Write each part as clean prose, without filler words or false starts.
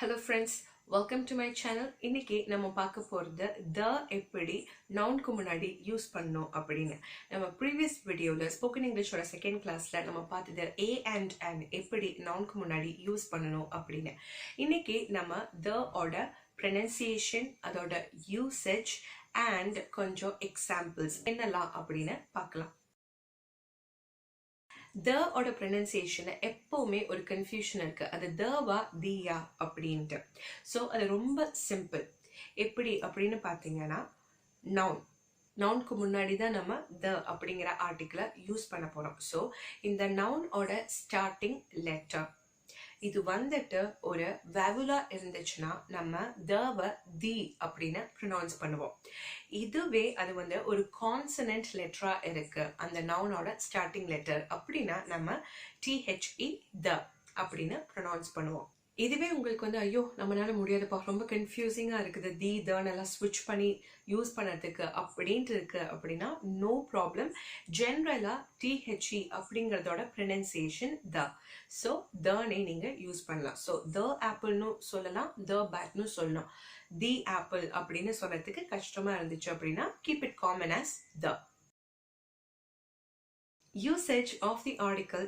Hello friends, welcome to my channel. இன்னைக்கு நம்ம பார்க்க போறது the எப்படி நவுனுக்கு முன்னாடி யூஸ் பண்ணணும் அப்படின்னு. நம்ம previous வீடியோல ஸ்போக்கன் இங்கிலீஷோட செகண்ட் கிளாஸ்ல நம்ம பார்த்தது a and an எப்படி நவுனுக்கு முன்னாடி யூஸ் பண்ணணும் அப்படின்னு. இன்னைக்கு நம்ம the ஓட pronunciation, அதோட usage and கொஞ்சம் examples என்னலாம் அப்படின்னு பார்க்கலாம். the ஓட pronunciation எப்பவுமே ஒரு கன்ஃபியூஷன் இருக்கு. அது the-வா the-யா அப்படின்ட்டு. ஸோ அது ரொம்ப சிம்பிள். எப்படி அப்படின்னு பார்த்தீங்கன்னா நவுனுக்கு முன்னாடி தான் நம்ம the அப்படிங்கிற ஆர்டிக்கிளை யூஸ் பண்ண போறோம். ஸோ இந்த நவுனோட ஸ்டார்டிங் லெட்டர் இது வந்துட்டு ஒரு வேவுலா இருந்துச்சுன்னா நம்ம the-வை the அப்படின்னு ப்ரொனவுன்ஸ் பண்ணுவோம். இதுவே அது வந்து ஒரு கான்சனன்ட் லெட்டரா இருக்கு அந்த நவுனோட ஸ்டார்டிங் லெட்டர் அப்படின்னா நம்ம the அப்படின்னு ப்ரொனவுன்ஸ் பண்ணுவோம். இதுவே உங்களுக்கு வந்து ஐயோ நம்மளால முடியாதுப்பா, ரொம்ப கன்ஃபியூசிங்கா இருக்குது, the-னெல்லாம் ஸ்விட்ச் பண்ணி யூஸ் பண்ணுறதுக்கு அப்படின்ட்டு இருக்கு அப்படின்னா நோ ப்ராப்ளம். ஜென்ரலா the அப்படிங்கிறதோட ப்ரொனன்சியேஷன் the. ஸோ the-னே நீங்க யூஸ் பண்ணலாம். ஸோ the ஆப்பிள்னு சொல்லலாம், the batனு சொல்லலாம். the apple அப்படின்னு சொல்றதுக்கு கஷ்டமா இருந்துச்சு அப்படின்னா keep it common as the. Usage of the article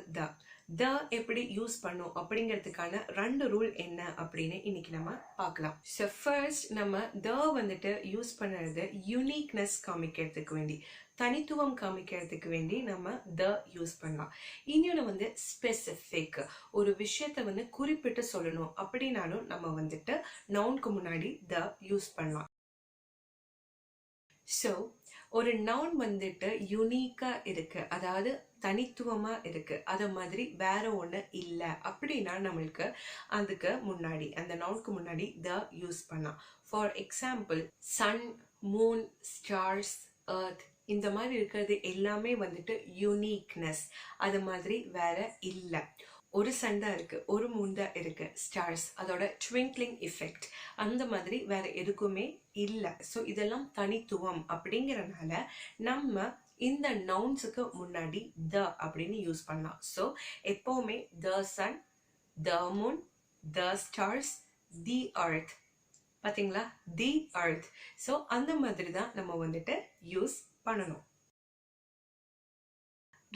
the எப்படி யூஸ் பண்ணும் அப்படிங்கிறதுக்கான 2 ரூல் என்ன அப்படின்னு இன்னைக்கு நம்ம பார்க்கலாம். ஸோ ஃபர்ஸ்ட் நம்ம the வந்துட்டு யூஸ் பண்ணுறது யூனிக்னஸ் காமிக்கிறதுக்கு வேண்டி, தனித்துவம் காமிக்கிறதுக்கு வேண்டி நம்ம the யூஸ் பண்ணலாம். இன்னொன்று வந்து ஸ்பெசிஃபிக், ஒரு விஷயத்த வந்து குறிப்பிட்டு சொல்லணும் அப்படின்னாலும் நம்ம வந்துட்டு நவுனுக்கு முன்னாடி the யூஸ் பண்ணலாம். ஸோ ஒரு நவுன் வந்துட்டு யூனிக்கா இருக்கு, அதாவது தனித்துவமா இருக்கு, அது மாதிரி வேற ஒண்ணு இல்லை அப்படின்னா நம்மளுக்கு அதுக்கு முன்னாடி அந்த நவுனுக்கு முன்னாடி the யூஸ் பண்ணலாம். For example sun, moon, stars, earth இந்த மாதிரி இருக்கிறது எல்லாமே வந்துட்டு யூனிக்னஸ், அது மாதிரி வேற இல்லை. ஒரு சன் தான் இருக்கு, ஒரு மூன் தான் இருக்கு, ஸ்டார்ஸ் அதோட ட்விங்க்லிங் எஃபெக்ட் அந்த மாதிரி வேற எதுக்குமே இல்லை. ஸோ இதெல்லாம் தனித்துவம் அப்படிங்கிறனால நம்ம இந்த நவுன்ஸுக்கு முன்னாடி the அப்படின்னு யூஸ் பண்ணலாம். ஸோ எப்பவுமே the sun, the moon, the stars, the earth, பாத்தீங்களா, the earth. ஸோ அந்த மாதிரி தான் நம்ம வந்துட்டு யூஸ் பண்ணணும்.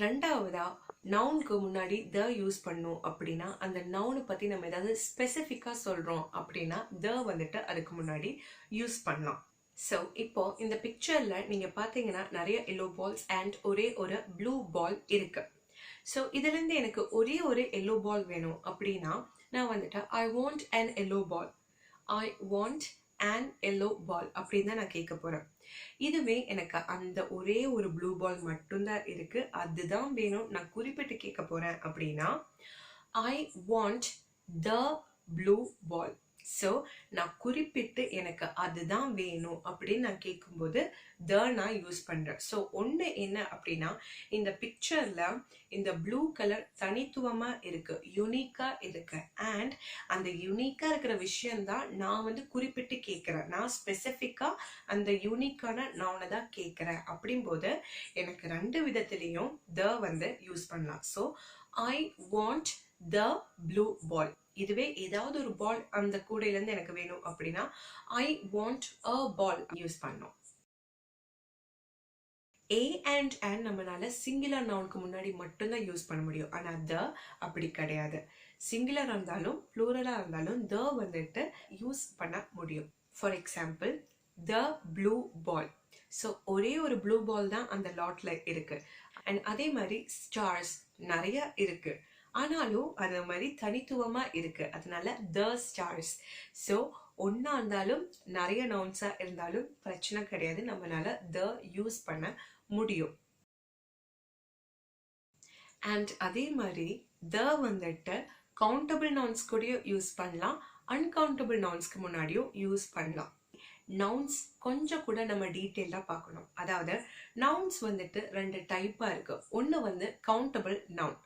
ரெண்டாவதா நவுனுக்கு முன்னாடி the யூஸ் பண்ணணும் அப்படின்னா அந்த நவுனை பத்தி நம்ம ஏதாவது ஸ்பெசிஃபிக்கா சொல்றோம் அப்படின்னா the வந்துட்டு அதுக்கு முன்னாடி யூஸ் பண்ணலாம். ஸோ இப்போ இந்த பிக்சர்ல நீங்க பாத்தீங்கன்னா நிறைய எல்லோ பால்ஸ் அண்ட் ஒரே ஒரு ப்ளூ பால் இருக்கு. ஸோ இதுல இருந்து எனக்கு ஒரே ஒரு எல்லோ பால் வேணும் அப்படின்னா நான் வந்துட்டு I want an yellow ball, I want an yellow ball அப்படின்னு தான் நான் கேட்க போறேன். இதுவே எனக்கு அந்த ஒரே ஒரு ப்ளூ பால் மட்டும்தான் இருக்கு, அதுதான் வேணும், நான் குறிப்பிட்டு கேட்க போறேன் அப்படின்னா I want the blue ball. So நான் குறிப்பிட்டு எனக்கு அதுதான் வேணும் அப்படின்னு நான் கேட்கும்போது the நான் யூஸ் பண்றேன். ஸோ ஒன்று என்ன அப்படின்னா இந்த பிக்சர்ல இந்த ப்ளூ கலர் தனித்துவமா இருக்கு, யூனிக்கா இருக்கு, அண்ட் அந்த யூனிக்கா இருக்கிற விஷயம்தான் நான் வந்து குறிப்பிட்டு கேட்கிறேன், நான் ஸ்பெசிஃபிக்கா அந்த யூனிக்கான நவுனை தான் கேட்கிறேன். அப்படிங்கும்போது எனக்கு 2 விதத்திலையும் the வந்து யூஸ் பண்ணலாம். So I want the blue ball. இதுவே ஏதாவது ஒரு பால் அந்த கூடையில இருந்து எனக்கு வேணும் அப்படின்னா I want a ball use பண்ணோம். a and an நம்மளால சிங்குலர் நவுனுக்கு முன்னாடி மட்டும்தான் யூஸ் பண்ண முடியும், ஆனா the அப்படி கிடையாது. சிங்குலரா இருந்தாலும் ப்ளூரலா இருந்தாலும் the வந்துட்டு யூஸ் பண்ண முடியும். For example the blue ball. So ஒரே ஒரு ப்ளூ பால் தான் அந்த லாட்ல இருக்கு. அண்ட் அதே மாதிரி ஸ்டார்ஸ் நிறைய இருக்கு, ஆனாலும் அது மாதிரி தனித்துவமா இருக்கு, அதனால the stars. ஸோ ஒன்னா இருந்தாலும் நிறைய நவுன்ஸா இருந்தாலும் பிரச்சனை கிடையாது, நம்மளால the யூஸ் பண்ண முடியும். அண்ட் அதே மாதிரி the வந்துட்டு கவுண்டபிள் நவுன்ஸ் கூட யூஸ் பண்ணலாம், அன்கவுண்டபிள் நவுன்ஸ்க்கு முன்னாடியும் யூஸ் பண்ணலாம். நவுன்ஸ் கொஞ்சம் கூட நம்ம டீட்டெயிலாக பார்க்கணும். அதாவது நவுன்ஸ் வந்துட்டு 2 டைப்பாக இருக்கு. ஒன்று வந்து கவுண்டபிள் நவுன்,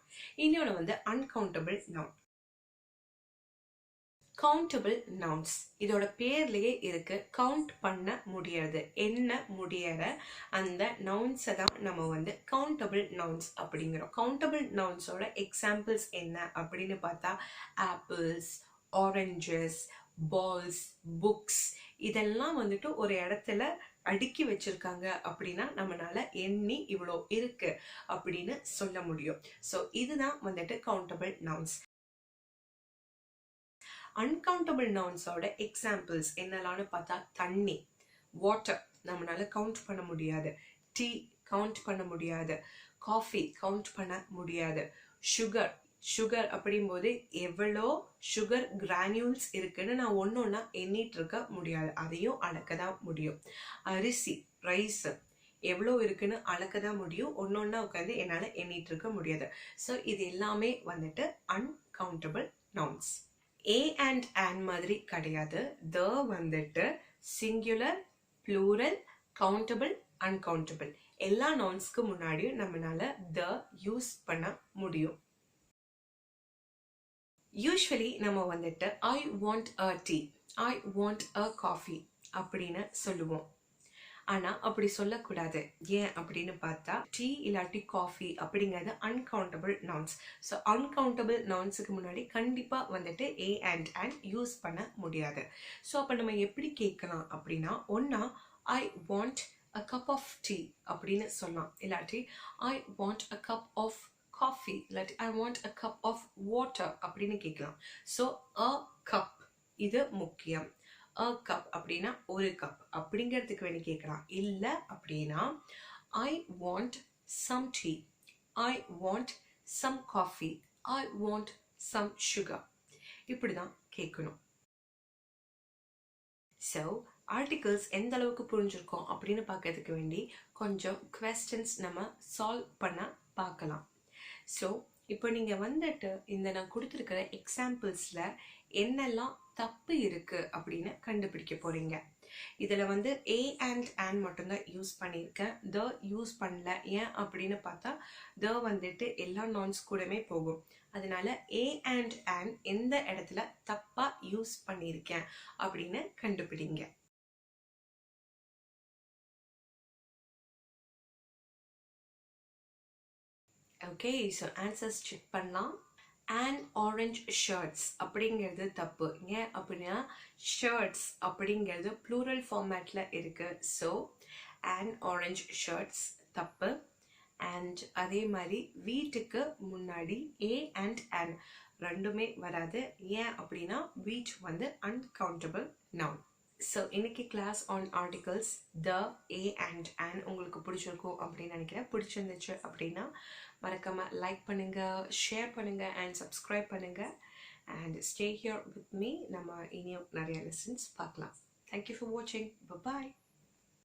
இன்னொன்று வந்து அன்கவுண்டபிள் நவுன். கவுண்டபிள் நவுன்ஸ் இதோட பேர்லயே இருக்கு, கவுண்ட் பண்ண முடியாது, எண்ண முடியற அந்த நவுன்ஸை தான் நம்ம வந்து கவுண்டபிள் நவுன்ஸ் அப்படிங்கிறோம். கவுண்டபிள் நவுன்ஸோட எக்ஸாம்பிள்ஸ் என்ன அப்படின்னு பார்த்தா ஆப்பிள்ஸ், oranges, balls, books இதெல்லாம் வந்துட்டு ஒரு இடத்துல அடுக்கி வச்சிருக்காங்க அப்படின்னா நம்மளால எண்ணி இவ்வளோ இருக்கு அப்படின்னு சொல்ல முடியும். ஸோ இதுதான் வந்துட்டு கவுண்டபிள் நவுன்ஸ். அன்கவுண்டபிள் நவுன்ஸோட எக்ஸாம்பிள்ஸ் என்னெல்லாம்னு பார்த்தா தண்ணி, வாட்டர் நம்மளால கவுண்ட் பண்ண முடியாது, டீ கவுண்ட் பண்ண முடியாது, காஃபி கவுண்ட் பண்ண முடியாது, சுகர் சுகர் அப்படிங்கும்போது எவ்வளோ சுகர் கிரானியூல்ஸ் இருக்குன்னு நான் ஒன்னொன்னா எண்ணிட்டு இருக்க முடியாது, அதையும் அளக்க தான் முடியும். அரிசி ரைஸ் எவ்வளோ இருக்குன்னு அளக்க தான் முடியும், ஒன்னொன்னா உட்காந்து என்னால் எண்ணிட்டு இருக்க முடியாது. ஸோ இது எல்லாமே வந்துட்டு uncountable nouns. A and on மாதிரி கிடையாது. த வந்துட்டு சிங்குலர், ப்ளூரல், கவுண்டபிள், அன்கவுண்டபிள் எல்லா நவுன்ஸ்க்கு முன்னாடியும் நம்மளால த யூஸ் பண்ண முடியும். யூஸ்வலி நம்ம வந்துட்டு ஐ want a tea, I want a coffee அப்படின்னு சொல்லுவோம். ஆனா அப்படி சொல்லக்கூடாது. ஏன் அப்படின்னு பார்த்தா டீ இல்லாட்டி காஃபி அப்படிங்கிறது அன்கவுண்டபிள் நவுன்ஸ். ஸோ அன்கவுண்டபிள் நவுன்ஸுக்கு முன்னாடி கண்டிப்பா வந்துட்டு ஏ அண்ட் அண்ட் யூஸ் பண்ண முடியாது. ஸோ அப்போ நம்ம எப்படி கேட்கலாம் அப்படின்னா, ஒன்னா I want a cup of tea அப்படின்னு சொல்லலாம், இல்லாட்டி I want a cup of coffee, இல்லாட்டி I want a cup of water அப்படின்னு கேட்கலாம். ஸோ அ கப் இது முக்கியம். அ கப் அப்படின்னா ஒரு கப் அப்படிங்கிறதுக்கு வேண்டி கேட்கலாம். இல்லை அப்படின்னா I want some tea, I want some coffee, I want some sugar இப்படிதான் கேட்கணும். ஸோ ஆர்டிகல்ஸ் எந்த அளவுக்கு புரிஞ்சிருக்கோம் அப்படின்னு பார்க்கறதுக்கு வேண்டி கொஞ்சம் குவெஸ்டன்ஸ் நம்ம சால்வ் பண்ண பார்க்கலாம். ஸோ இப்போ நீங்கள் வந்துட்டு இந்த நான் கொடுத்துருக்கிற எக்ஸாம்பிள்ஸில் என்னெல்லாம் தப்பு இருக்கு அப்படின்னு கண்டுபிடிக்க போறீங்க. இதில் வந்து ஏ அண்ட் ஆன் மட்டும்தான் யூஸ் பண்ணியிருக்கேன், த யூஸ் பண்ணல. ஏன் அப்படின்னு பார்த்தா த வந்துட்டு எல்லா நவுன்ஸ் கூடமே போகும். அதனால ஏ அண்ட் ஆன் எந்த இடத்துல தப்பா யூஸ் பண்ணியிருக்கேன் அப்படின்னு கண்டுபிடிங்க. ஓகே, ஸோ ஆன்சர்ஸ் செக் பண்ணலாம். அண்ட் ஆரஞ்ச் ஷர்ட்ஸ் அப்படிங்கிறது தப்பு. ஏன் அப்படின்னா ஷர்ட்ஸ் அப்படிங்கிறது ப்ளூரல் ஃபார்மேட்டில் இருக்கு. ஸோ அண்ட் ஆரஞ்ச் ஷர்ட்ஸ் தப்பு. அண்ட் அதே மாதிரி வீட்டுக்கு முன்னாடி ஏ அண்ட் அண்ட் ரெண்டுமே வராது. ஏன் அப்படின்னா வீட் வந்து அன்கவுண்டபிள் நவுன். ஸோ இன்னைக்கு class on articles the, a and an உங்களுக்கு பிடிச்சிருக்கும் அப்படின்னு நினைக்கிறேன். பிடிச்சிருந்துச்சு அப்படின்னா மறக்காம லைக் பண்ணுங்க, ஷேர் பண்ணுங்க அண்ட் சப்ஸ்கிரைப் பண்ணுங்க. And stay here with me. நம்ம இனியும் நிறைய லெசன்ஸ் பார்க்கலாம். தேங்க்யூ ஃபார் வாட்சிங். பாய்.